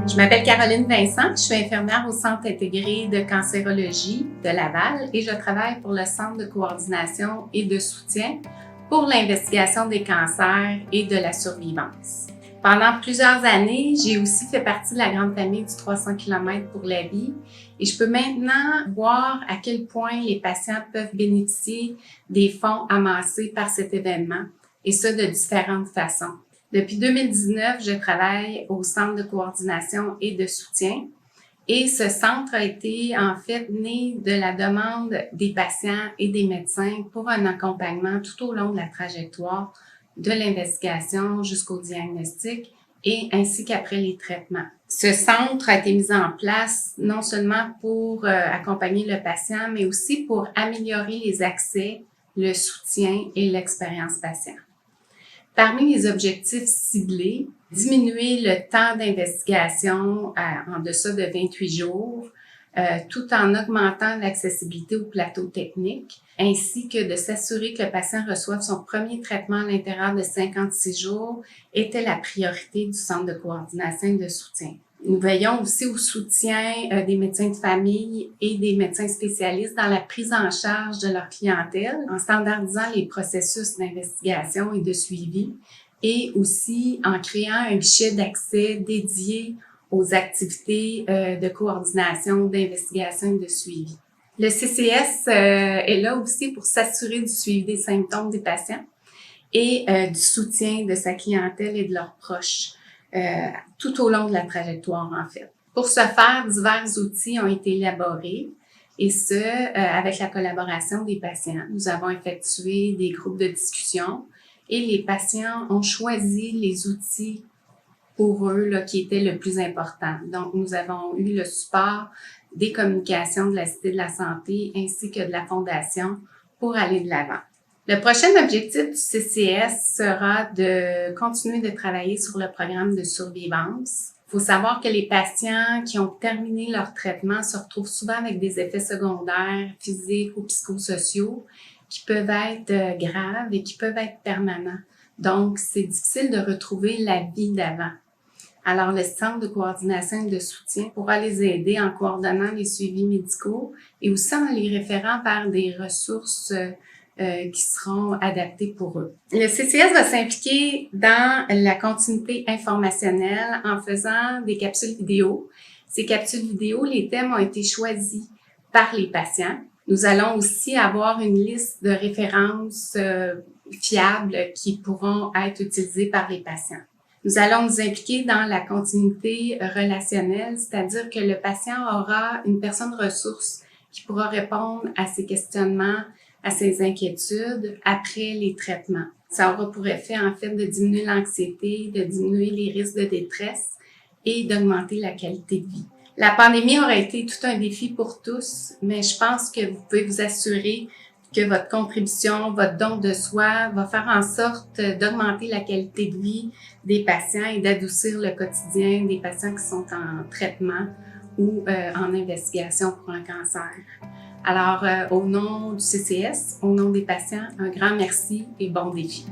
Je m'appelle Caroline Vincent, je suis infirmière au Centre intégré de cancérologie de Laval et je travaille pour le Centre de coordination et de soutien pour l'investigation des cancers et de la survivance. Pendant plusieurs années, j'ai aussi fait partie de la grande famille du 300 km pour la vie et je peux maintenant voir à quel point les patients peuvent bénéficier des fonds amassés par cet événement et ce de différentes façons. Depuis 2019, je travaille au Centre de coordination et de soutien et ce centre a été en fait né de la demande des patients et des médecins pour un accompagnement tout au long de la trajectoire de l'investigation jusqu'au diagnostic et ainsi qu'après les traitements. Ce centre a été mis en place non seulement pour accompagner le patient, mais aussi pour améliorer les accès, le soutien et l'expérience patient. Parmi les objectifs ciblés, diminuer le temps d'investigation en deçà de 28 jours, tout en augmentant l'accessibilité au plateau technique, ainsi que de s'assurer que le patient reçoive son premier traitement à l'intérieur de 56 jours, était la priorité du Centre de coordination et de soutien. Nous veillons aussi au soutien des médecins de famille et des médecins spécialistes dans la prise en charge de leur clientèle en standardisant les processus d'investigation et de suivi et aussi en créant un guichet d'accès dédié aux activités de coordination, d'investigation et de suivi. Le CCS est là aussi pour s'assurer du suivi des symptômes des patients et du soutien de sa clientèle et de leurs proches. Tout au long de la trajectoire, en fait. Pour ce faire, divers outils ont été élaborés et ce, avec la collaboration des patients. Nous avons effectué des groupes de discussion et les patients ont choisi les outils pour eux là, qui étaient le plus important. Donc, nous avons eu le support des communications de la Cité de la santé ainsi que de la Fondation pour aller de l'avant. Le prochain objectif du CCS sera de continuer de travailler sur le programme de survivance. Il faut savoir que les patients qui ont terminé leur traitement se retrouvent souvent avec des effets secondaires physiques ou psychosociaux qui peuvent être graves et qui peuvent être permanents. Donc, c'est difficile de retrouver la vie d'avant. Alors, le Centre de coordination et de soutien pourra les aider en coordonnant les suivis médicaux et aussi en les référant vers des ressources qui seront adaptés pour eux. Le CCS va s'impliquer dans la continuité informationnelle en faisant des capsules vidéo. Ces capsules vidéo, les thèmes ont été choisis par les patients. Nous allons aussi avoir une liste de références fiables qui pourront être utilisées par les patients. Nous allons nous impliquer dans la continuité relationnelle, c'est-à-dire que le patient aura une personne ressource qui pourra répondre à ses questionnements, à ses inquiétudes après les traitements. Ça aura pour effet, en fait, de diminuer l'anxiété, de diminuer les risques de détresse et d'augmenter la qualité de vie. La pandémie aurait été tout un défi pour tous, mais je pense que vous pouvez vous assurer que votre contribution, votre don de soi va faire en sorte d'augmenter la qualité de vie des patients et d'adoucir le quotidien des patients qui sont en traitement ou en investigation pour un cancer. Alors, au nom du CCS, au nom des patients, un grand merci et bon défi.